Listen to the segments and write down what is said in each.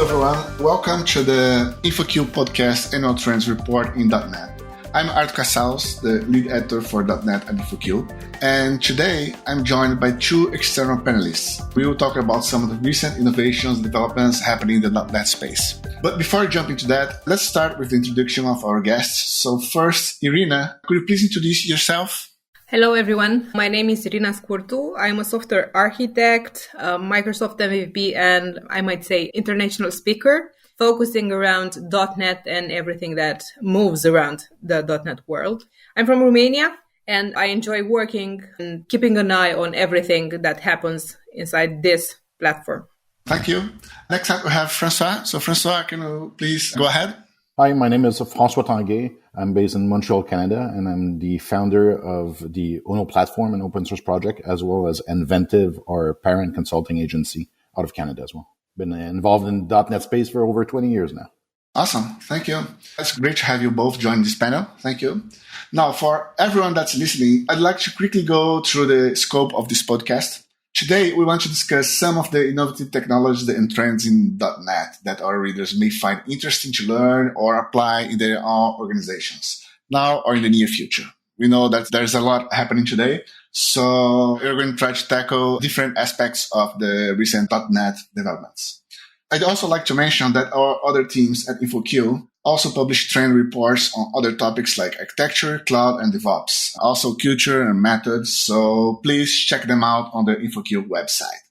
everyone. Welcome to the InfoQ Podcast Annual Trends Report in .NET. I'm Art Casals, the lead editor for .NET at InfoQ, and today I'm joined by two external panelists. We will talk about some of the recent innovations, developments happening in the .NET space. But before I jump into that, let's start with the introduction of our guests. So first, Irina, could you please introduce yourself? Hello, everyone. My name is Irina Scurtu. I'm a software architect, Microsoft MVP, and I might say international speaker, focusing around .NET and everything that moves around the .NET world. I'm from Romania, and I enjoy working and keeping an eye on everything that happens inside this platform. Thank you. Next up, we have François. So François, can you please go ahead? Hi, my name is François Tanguay. I'm based in Montreal, Canada, and I'm the founder of the UNO platform and open source project, as well as Inventive, our parent consulting agency out of Canada as well. Been involved in .NET space for over 20 years now. Awesome. Thank you. It's great to have you both join this panel. Thank you. Now, for everyone that's listening, I'd like to quickly go through the scope of this podcast. Today, we want to discuss some of the innovative technologies and trends in .NET that our readers may find interesting to learn or apply in their own organizations, now or in the near future. We know that there's a lot happening today, so we're going to try to tackle different aspects of the recent .NET developments. I'd also like to mention that our other teams at InfoQ also publish trend reports on other topics like architecture, cloud, and DevOps, also culture and methods, so please check them out on the InfoQ website.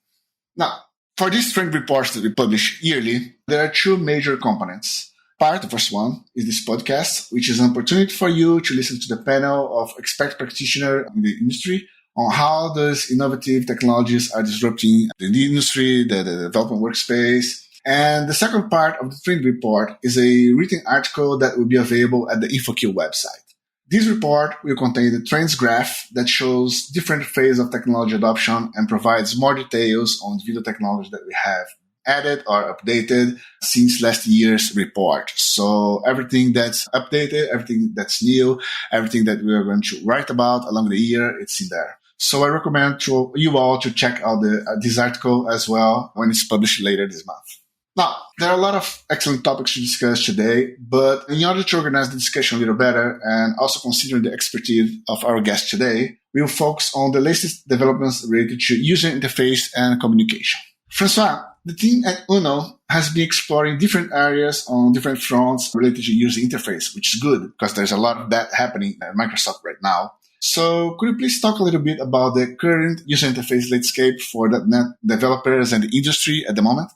Now, for these trend reports that we publish yearly, there are two major components. The first one is this podcast, which is an opportunity for you to listen to the panel of expert practitioners in the industry on how those innovative technologies are disrupting the industry, the development workspace. And the second part of the trend report is a written article that will be available at the InfoQ website. This report will contain the trends graph that shows different phases of technology adoption and provides more details on video technology that we have added or updated since last year's report. So everything that's updated, everything that's new, everything that we are going to write about along the year, it's in there. So I recommend to you all to check out this article as well when it's published later this month. Now, there are a lot of excellent topics to discuss today, but in order to organize the discussion a little better and also considering the expertise of our guest today, we will focus on the latest developments related to user interface and communication. François, the team at UNO has been exploring different areas on different fronts related to user interface, which is good because there's a lot of that happening at Microsoft right now. So could you please talk a little bit about the current user interface landscape for .NET developers and the industry at the moment?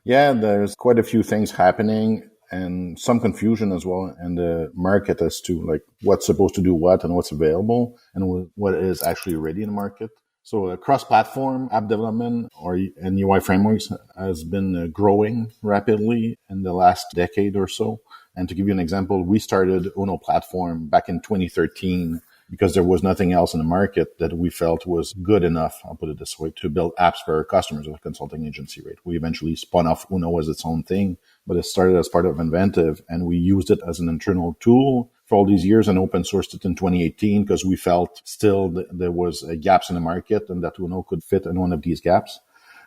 Yeah, there's quite a few things happening and some confusion as well in the market as to like what's supposed to do what and what's available and what is actually ready in the market. So cross-platform app development and UI frameworks has been growing rapidly in the last decade or so. And to give you an example, we started UNO platform back in 2013 because there was nothing else in the market that we felt was good enough, I'll put it this way, to build apps for our customers with a consulting agency rate. We eventually spun off UNO as its own thing, but it started as part of Inventive, and we used it as an internal tool for all these years and open sourced it in 2018 because we felt still there was gaps in the market and that UNO could fit in one of these gaps.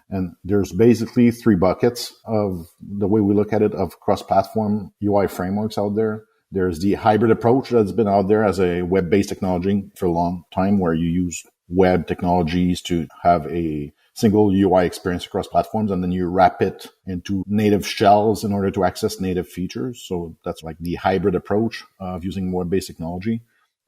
And there's basically three buckets of the way we look at it of cross-platform UI frameworks out there. There's the hybrid approach that's been out there as a web-based technology for a long time where you use web technologies to have a single UI experience across platforms and then you wrap it into native shells in order to access native features. So that's like the hybrid approach of using web-based technology.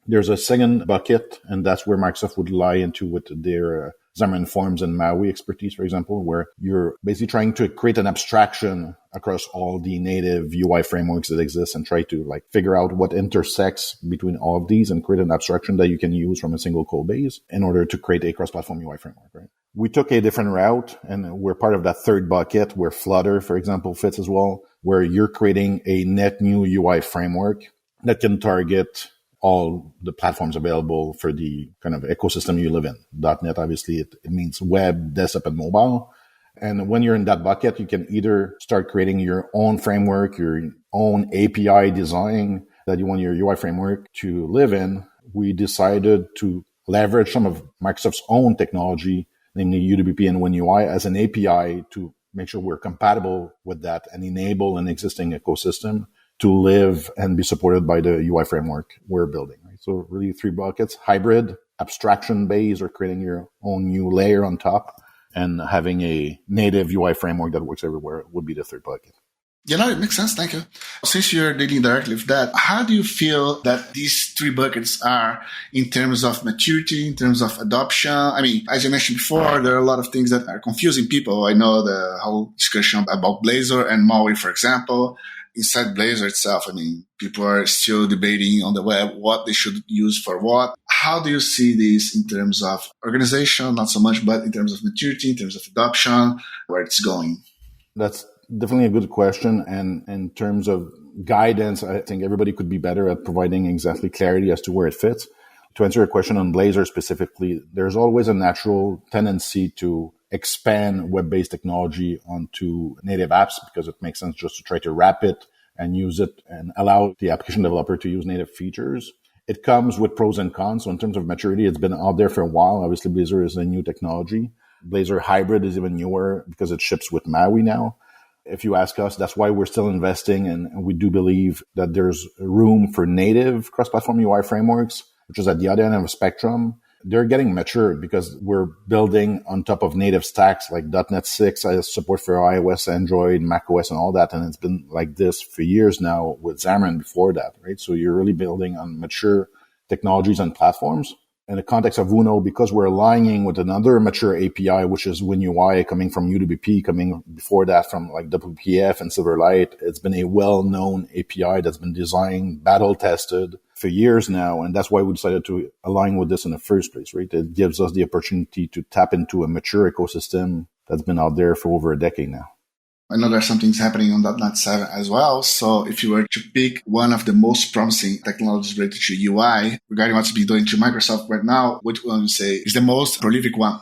There's a second bucket, and that's where Microsoft would lie into with their Xamarin Forms and MAUI expertise, for example, where you're basically trying to create an abstraction across all the native UI frameworks that exist and try to like figure out what intersects between all of these and create an abstraction that you can use from a single code base in order to create a cross-platform UI framework, right? We took a different route, and we're part of that third bucket where Flutter, for example, fits as well, where you're creating a net new UI framework that can target all the platforms available for the kind of ecosystem you live in. .NET, obviously, it means web, desktop, and mobile. And when you're in that bucket, you can either start creating your own framework, your own API design that you want your UI framework to live in. We decided to leverage some of Microsoft's own technology, namely UWP and WinUI, as an API to make sure we're compatible with that and enable an existing ecosystem to live and be supported by the UI framework we're building. Right? So really 3 buckets: hybrid, abstraction based, or creating your own new layer on top, and having a native UI framework that works everywhere would be the 3rd bucket. It makes sense. Thank you. Since you're dealing directly with that, how do you feel that these 3 buckets are in terms of maturity, in terms of adoption? I mean, as you mentioned before, there are a lot of things that are confusing people. I know the whole discussion about Blazor and Maui, for example. Inside Blazor itself, I mean, people are still debating on the web what they should use for what. How do you see this in terms of organization, not so much, but in terms of maturity, in terms of adoption, where it's going? That's definitely a good question. And in terms of guidance, I think everybody could be better at providing exactly clarity as to where it fits. To answer your question on Blazor specifically, there's always a natural tendency to expand web-based technology onto native apps because it makes sense just to try to wrap it and use it and allow the application developer to use native features. It comes with pros and cons. So in terms of maturity, it's been out there for a while. Obviously, Blazor is a new technology. Blazor Hybrid is even newer because it ships with Maui now. If you ask us, that's why we're still investing, and we do believe that there's room for native cross-platform UI frameworks, which is at the other end of the spectrum. They're getting matured because we're building on top of native stacks like .NET 6 has support for iOS, Android, macOS, and all that. And it's been like this for years now with Xamarin before that, right? So you're really building on mature technologies and platforms. In the context of Uno, because we're aligning with another mature API, which is WinUI coming from UWP, coming before that from like WPF and Silverlight, it's been a well-known API that's been designed, battle-tested for years now. And that's why we decided to align with this in the first place, right? It gives us the opportunity to tap into a mature ecosystem that's been out there for over a decade now. I know there's some things happening on .NET 7 as well. So if you were to pick one of the most promising technologies related to UI regarding what's being done to Microsoft right now, which one would you say is the most prolific one?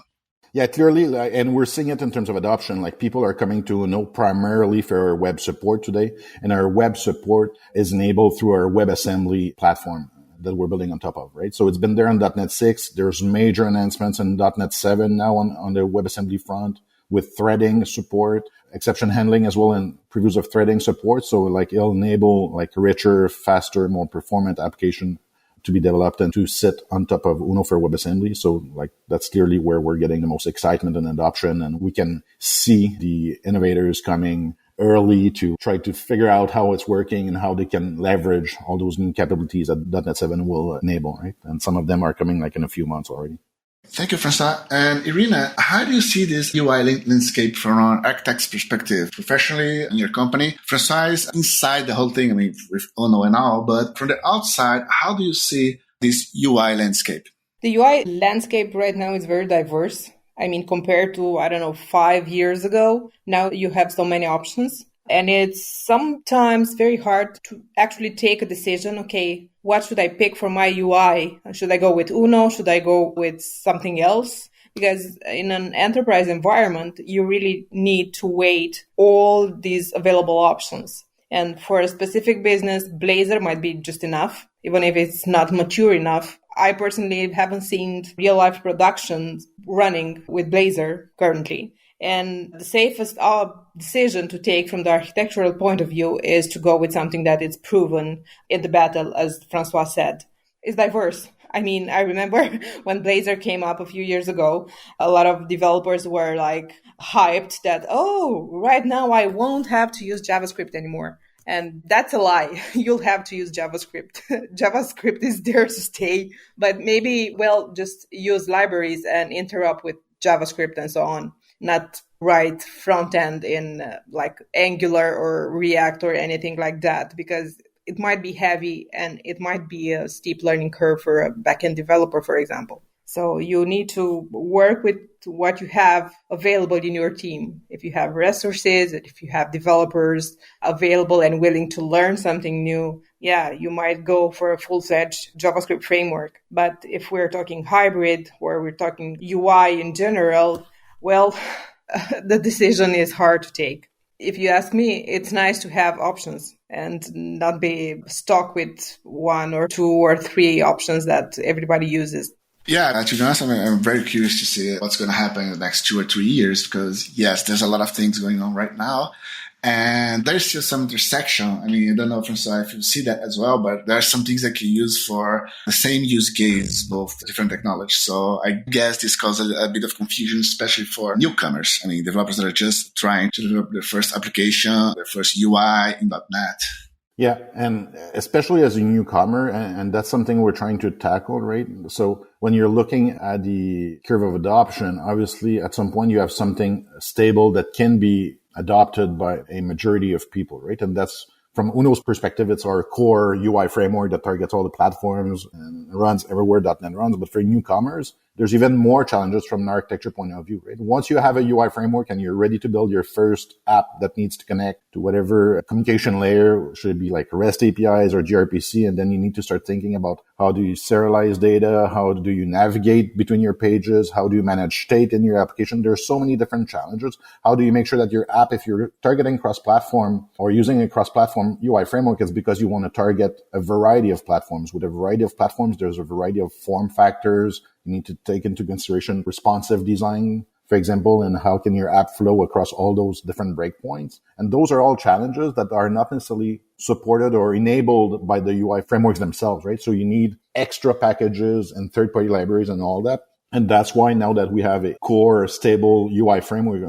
Yeah, clearly. And we're seeing it in terms of adoption. Like people are coming to Uno primarily for our web support today. And our web support is enabled through our WebAssembly platform that we're building on top of, right? So it's been there on .NET 6. There's major enhancements in .NET 7 now on the WebAssembly front with threading support, exception handling as well, and previews of threading support. So like it'll enable like richer, faster, more performant application to be developed and to sit on top of Uno for WebAssembly. So like that's clearly where we're getting the most excitement and adoption. And we can see the innovators coming early to try to figure out how it's working and how they can leverage all those new capabilities that .NET 7 will enable, right? And some of them are coming like in a few months already. Thank you, François. And Irina, how do you see this UI landscape from an architect's perspective, professionally in your company? François is inside the whole thing, I mean, with Uno and all, but from the outside, how do you see this UI landscape? The UI landscape right now is very diverse. I mean, compared to, 5 years ago, now you have so many options. And it's sometimes very hard to actually take a decision. Okay, what should I pick for my UI? Should I go with Uno? Should I go with something else? Because in an enterprise environment, you really need to weigh all these available options. And for a specific business, Blazor might be just enough, even if it's not mature enough. I personally haven't seen real-life productions running with Blazor currently. And the safest decision to take from the architectural point of view is to go with something that is proven in the battle, as François said. It's diverse. I mean, I remember when Blazor came up a few years ago, a lot of developers were like hyped that, right now I won't have to use JavaScript anymore. And that's a lie. You'll have to use JavaScript. JavaScript is there to stay, but maybe, just use libraries and interrupt with JavaScript and so on. Not write front end in like Angular or React or anything like that, because it might be heavy and it might be a steep learning curve for a backend developer, for example. So you need to work with what you have available in your team. If you have resources, if you have developers available and willing to learn something new, you might go for a full-fledged JavaScript framework. But if we're talking hybrid or we're talking UI in general, the decision is hard to take. If you ask me, it's nice to have options and not be stuck with 1 or 2 or 3 options that everybody uses. Yeah, to be honest, I'm very curious to see what's going to happen in the next 2 or 3 years because, yes, there's a lot of things going on right now. And there's still some intersection. I mean, I don't know, François, if you see that as well, but there are some things that can use for the same use case, both different technologies. So I guess this causes a bit of confusion, especially for newcomers. I mean, developers that are just trying to develop their first application, their first UI in .NET. Yeah, and especially as a newcomer, and that's something we're trying to tackle, right? So when you're looking at the curve of adoption, obviously at some point you have something stable that can be adopted by a majority of people, right? And that's, from Uno's perspective, it's our core UI framework that targets all the platforms and runs everywhere .NET runs. But for newcomers, there's even more challenges from an architecture point of view, right? Once you have a UI framework and you're ready to build your first app that needs to connect to whatever communication layer, should it be like REST APIs or gRPC, and then you need to start thinking about how do you serialize data? How do you navigate between your pages? How do you manage state in your application? There's so many different challenges. How do you make sure that your app, if you're targeting cross-platform or using a cross-platform UI framework, is because you want to target a variety of platforms. With a variety of platforms, there's a variety of form factors. You need to take into consideration responsive design, for example, and how can your app flow across all those different breakpoints. And those are all challenges that are not necessarily supported or enabled by the UI frameworks themselves, right? So you need extra packages and third-party libraries and all that. And that's why now that we have a core, stable UI framework,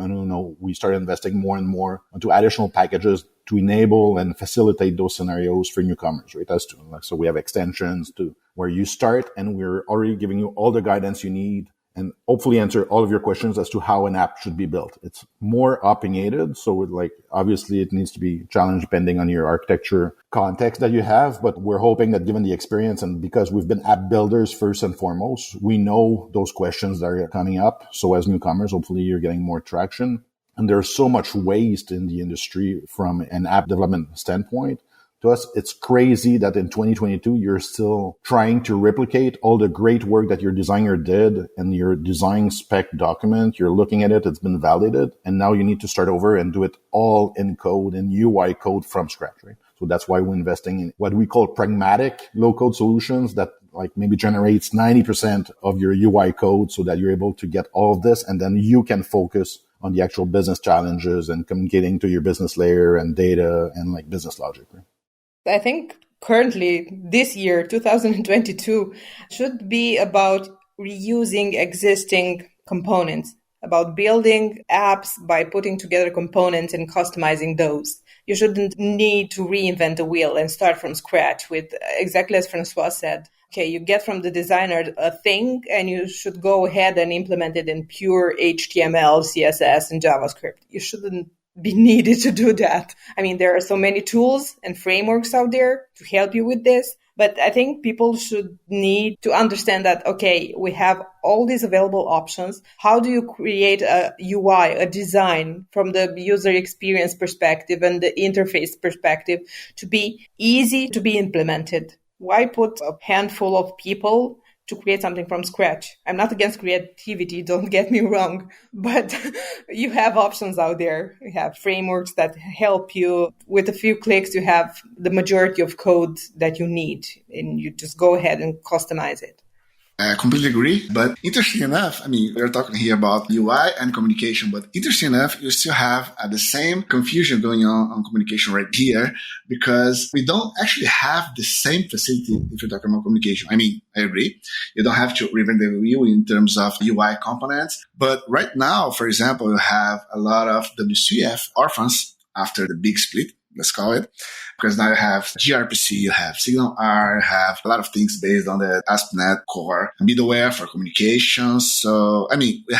we start investing more and more into additional packages to enable and facilitate those scenarios for newcomers, right? So we have extensions to where you start, and we're already giving you all the guidance you need and hopefully answer all of your questions as to how an app should be built. It's more opinionated. So obviously it needs to be challenged depending on your architecture context that you have. But we're hoping that given the experience and because we've been app builders first and foremost, we know those questions that are coming up. So as newcomers, hopefully you're getting more traction. And there's so much waste in the industry from an app development standpoint. To us, it's crazy that in 2022, you're still trying to replicate all the great work that your designer did in your design spec document. You're looking at it, it's been validated, and now you need to start over and do it all in code, in UI code from scratch, right? So that's why we're investing in what we call pragmatic low-code solutions that maybe generates 90% of your UI code so that you're able to get all of this, and then you can focus on the actual business challenges and communicating to your business layer and data and business logic, right? I think currently this year, 2022, should be about reusing existing components, about building apps by putting together components and customizing those. You shouldn't need to reinvent the wheel and start from scratch with exactly as François said. Okay, you get from the designer a thing and you should go ahead and implement it in pure HTML, CSS, and JavaScript. You shouldn't be needed to do that. I mean, there are so many tools and frameworks out there to help you with this. But I think people should need to understand that, okay, we have all these available options. How do you create a UI, a design from the user experience perspective and the interface perspective to be easy to be implemented? Why put a handful of people to create something from scratch? I'm not against creativity, don't get me wrong, but you have options out there. You have frameworks that help you. With a few clicks, you have the majority of code that you need, and you just go ahead and customize it. I completely agree. But interesting enough, I mean, we're talking here about UI and communication, but interesting enough, you still have the same confusion going on communication right here, because we don't actually have the same facility if you're talking about communication. I mean, I agree. You don't have to reinvent the wheel in terms of UI components. But right now, for example, you have a lot of WCF orphans after the big split, let's call it. Because now you have gRPC, you have SignalR, you have a lot of things based on the ASP.NET Core middleware for communications. So, I mean, we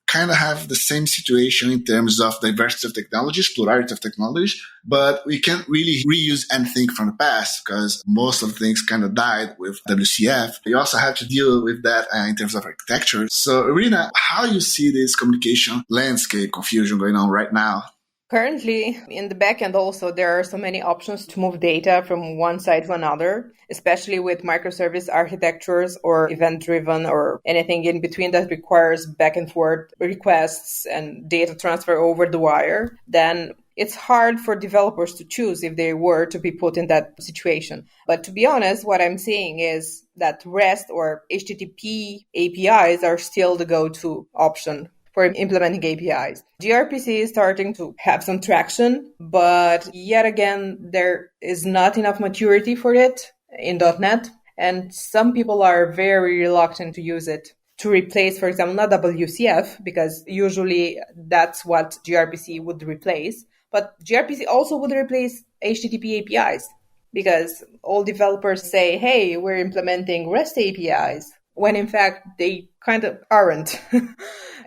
kind of have the same situation in terms of diversity of technologies, plurality of technologies, but we can't really reuse anything from the past because most of the things kind of died with WCF. You also have to deal with that in terms of architecture. So, Irina, how you see this communication landscape confusion going on right now? Currently, in the backend also, there are so many options to move data from one side to another, especially with microservice architectures or event-driven or anything in between that requires back and forth requests and data transfer over the wire. Then it's hard for developers to choose if they were to be put in that situation. But to be honest, what I'm saying is that REST or HTTP APIs are still the go-to option for implementing APIs. gRPC is starting to have some traction, but yet again, there is not enough maturity for it in .NET. And some people are very reluctant to use it to replace, for example, not WCF, because usually that's what gRPC would replace. But gRPC also would replace HTTP APIs, because all developers say, hey, we're implementing REST APIs, when in fact they kind of aren't.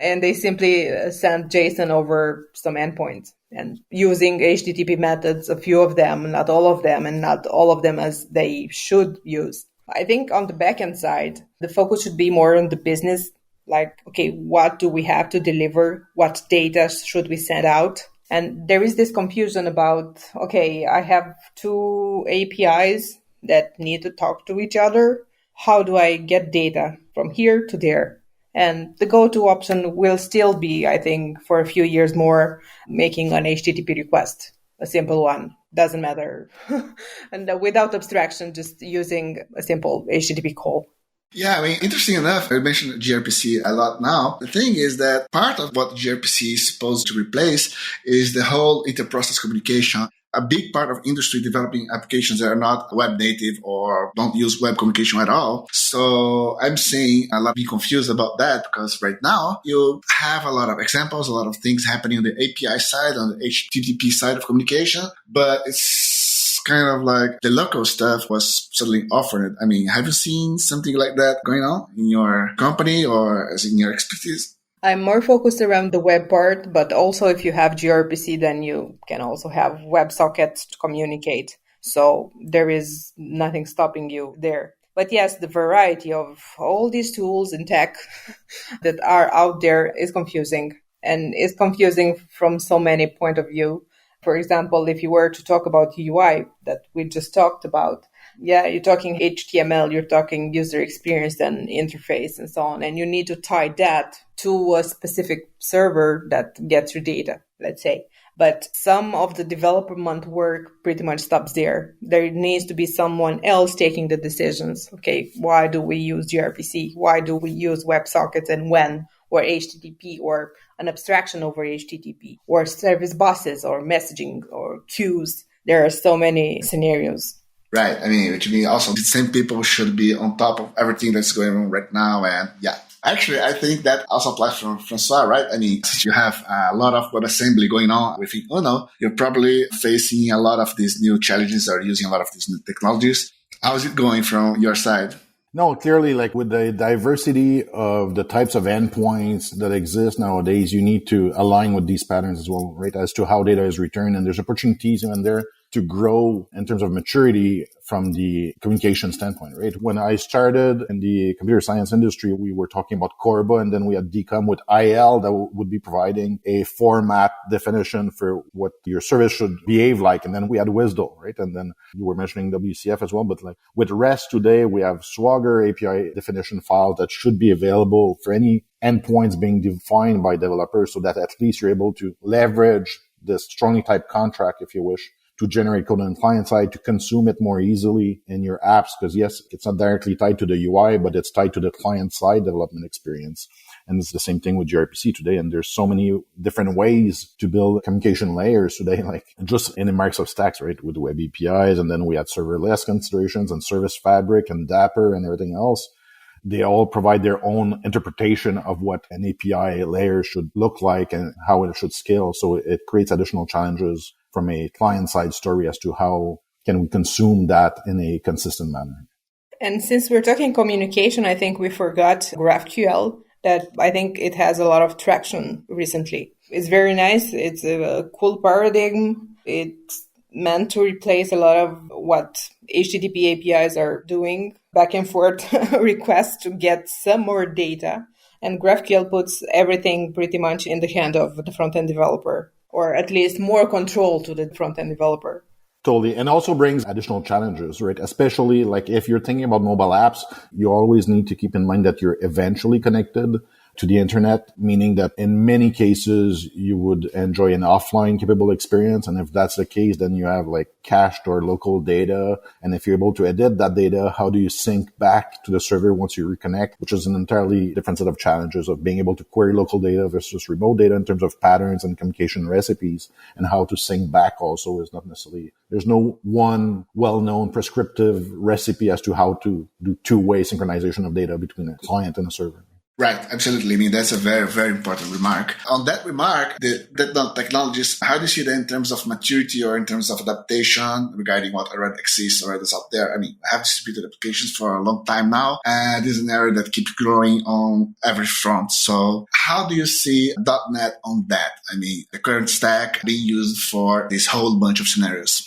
And they simply send JSON over some endpoints and using HTTP methods, a few of them, not all of them, and not all of them as they should use. I think on the backend side, the focus should be more on the business. Like, okay, what do we have to deliver? What data should we send out? And there is this confusion about, okay, I have two APIs that need to talk to each other. How do I get data from here to there? And the go-to option will still be, I think, for a few years more, making an HTTP request, a simple one. Doesn't matter. And without abstraction, just using a simple HTTP call. Yeah, I mean, interesting enough, I mentioned gRPC a lot now. The thing is that part of what gRPC is supposed to replace is the whole inter-process communication. A big part of industry developing applications that are not web native or don't use web communication at all. So I'm saying a lot of people confused about that because right now you have a lot of examples, a lot of things happening on the API side, on the HTTP side of communication, but it's kind of like the local stuff was suddenly offered. I mean, have you seen something like that going on in your company or as in your expertise? I'm more focused around the web part, but also if you have gRPC, then you can also have WebSockets to communicate. So there is nothing stopping you there. But yes, the variety of all these tools and tech that are out there is confusing, and it's confusing from so many points of view. For example, if you were to talk about UI that we just talked about, yeah, you're talking HTML, you're talking user experience and interface and so on. And you need to tie that to a specific server that gets your data, let's say. But some of the development work pretty much stops there. There needs to be someone else taking the decisions. Okay, why do we use gRPC? Why do we use WebSockets and when? Or HTTP or an abstraction over HTTP or service buses or messaging or queues. There are so many scenarios. Right. I mean, which means also the same people should be on top of everything that's going on right now. And yeah, actually, I think that also applies for François, right? I mean, since you have a lot of code assembly going on within Uno, you're probably facing a lot of these new challenges or using a lot of these new technologies. How is it going from your side? No, clearly, like with the diversity of the types of endpoints that exist nowadays, you need to align with these patterns as well, right? As to how data is returned. And there's opportunities in there to grow in terms of maturity from the communication standpoint, right? When I started in the computer science industry, we were talking about Corba, and then we had DCOM with IL that would be providing a format definition for what your service should behave like. And then we had WSDL, right? And then you were mentioning WCF as well. But like with REST today, we have Swagger API definition files that should be available for any endpoints being defined by developers so that at least you're able to leverage this strongly typed contract, if you wish, to generate code on the client side, to consume it more easily in your apps. Because yes, it's not directly tied to the UI, but it's tied to the client side development experience. And it's the same thing with gRPC today. And there's so many different ways to build communication layers today, like just in the Microsoft stacks, right? With the web APIs. And then we had serverless considerations and Service Fabric and Dapper and everything else. They all provide their own interpretation of what an API layer should look like and how it should scale. So it creates additional challenges from a client-side story as to how can we consume that in a consistent manner. And since we're talking communication, I think we forgot GraphQL, that I think it has a lot of traction recently. It's very nice. It's a cool paradigm. It's meant to replace a lot of what HTTP APIs are doing, back and forth requests to get some more data. And GraphQL puts everything pretty much in the hand of the front-end developer, or at least more control to the front-end developer. Totally. And also brings additional challenges, right? Especially like if you're thinking about mobile apps, you always need to keep in mind that you're eventually connected to the internet, meaning that in many cases you would enjoy an offline capable experience. And if that's the case, then you have like cached or local data. And if you're able to edit that data, how do you sync back to the server once you reconnect, which is an entirely different set of challenges of being able to query local data versus remote data in terms of patterns and communication recipes, and how to sync back also is not necessarily, there's no one well-known prescriptive recipe as to how to do two-way synchronization of data between a client and a server. Right, absolutely. I mean, that's a very, very important remark. On that remark, the technologies, how do you see that in terms of maturity or in terms of adaptation regarding what already exists or is out there? I mean, I have distributed applications for a long time now, and this is an area that keeps growing on every front. So how do you see .NET on that? I mean, the current stack being used for this whole bunch of scenarios.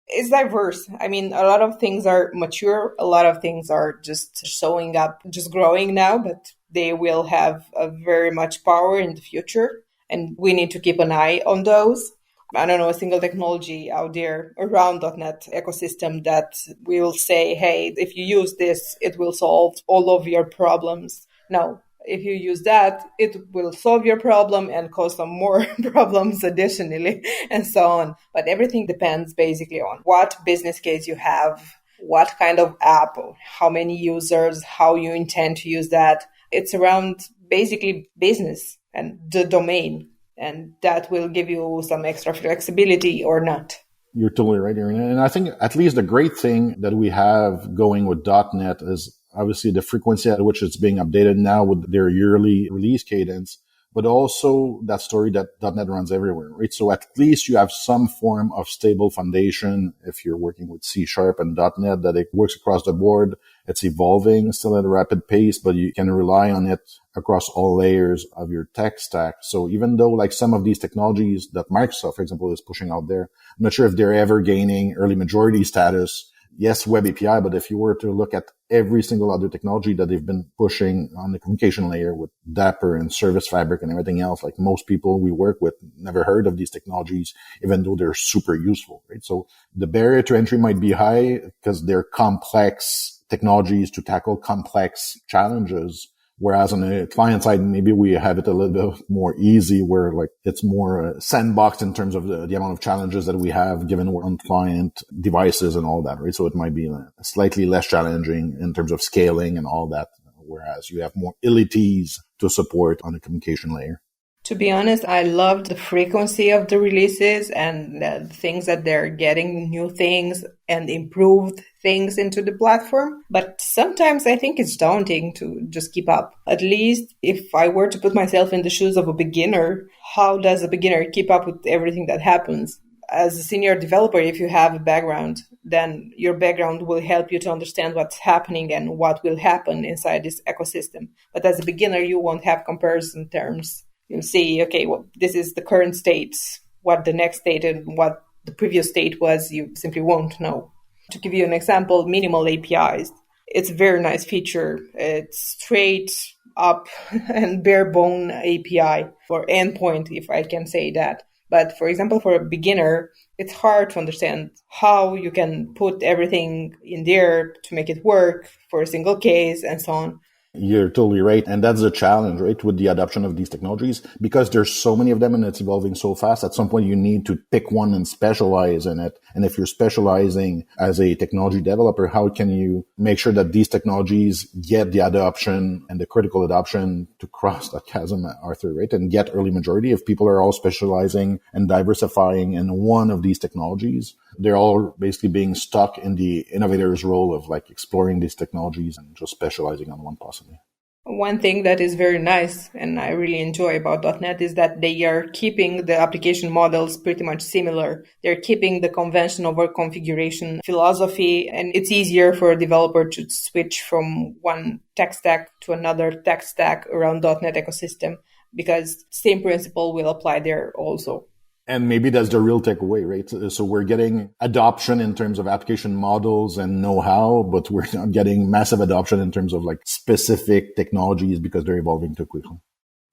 It's diverse. I mean, a lot of things are mature. A lot of things are just showing up, just growing now, but they will have a very much power in the future. And we need to keep an eye on those. I don't know, a single technology out there around .NET ecosystem that will say, hey, if you use this, it will solve all of your problems. No. If you use that, it will solve your problem and cause some more problems additionally, and so on. But everything depends basically on what business case you have, what kind of app, how many users, how you intend to use that. It's around basically business and the domain, and that will give you some extra flexibility or not. You're totally right, Irina. And I think at least the great thing that we have going with .NET is obviously the frequency at which it's being updated now with their yearly release cadence, but also that story that .NET runs everywhere, right? So at least you have some form of stable foundation if you're working with C# and .NET, that it works across the board. It's evolving still at a rapid pace, but you can rely on it across all layers of your tech stack. So even though like some of these technologies that Microsoft, for example, is pushing out there, I'm not sure if they're ever gaining early majority status. Yes, Web API, but if you were to look at every single other technology that they've been pushing on the communication layer with Dapper and Service Fabric and everything else, like most people we work with never heard of these technologies, even though they're super useful, right? So the barrier to entry might be high because they're complex technologies to tackle complex challenges. Whereas on the client side, maybe we have it a little bit more easy where like it's more sandboxed in terms of the amount of challenges that we have given we're on client devices and all that, right? So it might be slightly less challenging in terms of scaling and all that, whereas you have more ilities to support on the communication layer. To be honest, I loved the frequency of the releases and the things that they're getting new things and improved things into the platform. But sometimes I think it's daunting to just keep up. At least if I were to put myself in the shoes of a beginner, how does a beginner keep up with everything that happens? As a senior developer, if you have a background, then your background will help you to understand what's happening and what will happen inside this ecosystem. But as a beginner, you won't have comparison terms. You'll see, okay, well, this is the current state, what the next state and what the previous state was, you simply won't know. To give you an example, minimal APIs. It's a very nice feature. It's straight up and bare bone API for endpoint, if I can say that. But for example, for a beginner, it's hard to understand how you can put everything in there to make it work for a single case and so on. You're totally right. And that's the challenge, right, with the adoption of these technologies, because there's so many of them and it's evolving so fast. At some point, you need to pick one and specialize in it. And if you're specializing as a technology developer, how can you make sure that these technologies get the adoption and the critical adoption to cross that chasm, Arthur, right? And get early majority. If people are all specializing and diversifying in one of these technologies, they're all basically being stuck in the innovator's role of like exploring these technologies and just specializing on one possibly. One thing that is very nice and I really enjoy about .NET is that they are keeping the application models pretty much similar. They're keeping the convention over configuration philosophy, and it's easier for a developer to switch from one tech stack to another tech stack around .NET ecosystem because same principle will apply there also. And maybe that's the real takeaway, right? So we're getting adoption in terms of application models and know-how, but we're not getting massive adoption in terms of like specific technologies because they're evolving too quickly.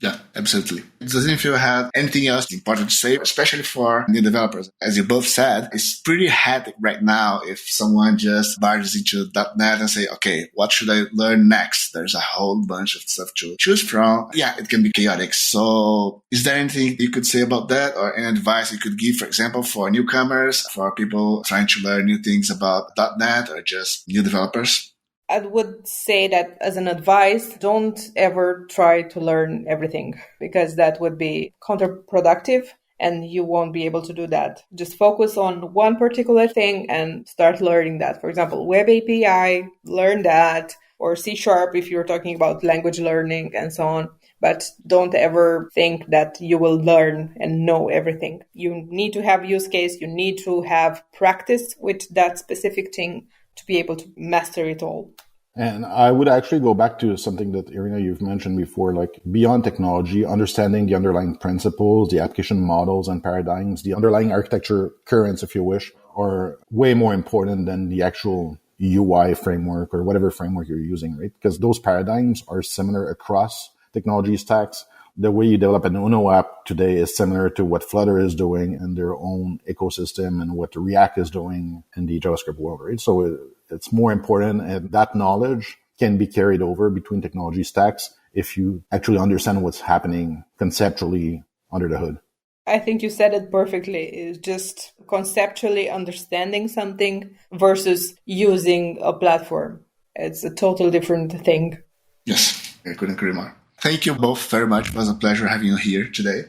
Yeah, absolutely. Doesn't if you have anything else important to say, especially for new developers. As you both said, it's pretty hectic right now if someone just barges into .NET and say, okay, what should I learn next? There's a whole bunch of stuff to choose from. Yeah, it can be chaotic. So is there anything you could say about that or any advice you could give, for example, for newcomers, for people trying to learn new things about .NET or just new developers? I would say that as an advice, don't ever try to learn everything because that would be counterproductive and you won't be able to do that. Just focus on one particular thing and start learning that. For example, Web API, learn that, or C# if you're talking about language learning and so on. But don't ever think that you will learn and know everything. You need to have use case. You need to have practice with that specific thing to be able to master it all. And I would actually go back to something that, Irina, you've mentioned before, like beyond technology, understanding the underlying principles, the application models and paradigms, the underlying architecture currents, if you wish, are way more important than the actual UI framework or whatever framework you're using, right? Because those paradigms are similar across technology stacks. The way you develop an Uno app today is similar to what Flutter is doing in their own ecosystem and what React is doing in the JavaScript world, right? So it's more important, and that knowledge can be carried over between technology stacks if you actually understand what's happening conceptually under the hood. I think you said it perfectly. It's just conceptually understanding something versus using a platform. It's a total different thing. Yes, I couldn't agree more. Thank you both very much. It was a pleasure having you here today.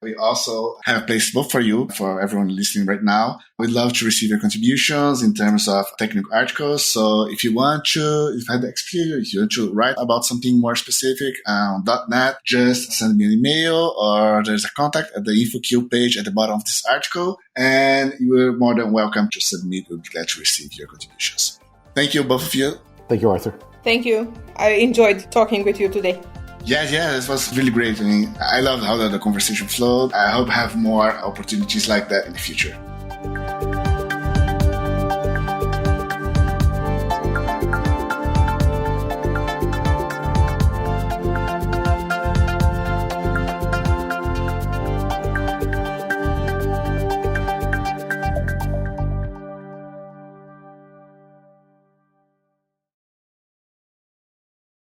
We also have a place both for you, for everyone listening right now. We'd love to receive your contributions in terms of technical articles. So if you want to, if you had the experience, if you want to write about something more specific on .NET, just send me an email or there's a contact at the InfoQ page at the bottom of this article. And you're more than welcome to submit. We'll be glad to receive your contributions. Thank you, both of you. Thank you, Arthur. Thank you. I enjoyed talking with you today. Yeah, this was really great. I love how the conversation flowed. I hope I have more opportunities like that in the future.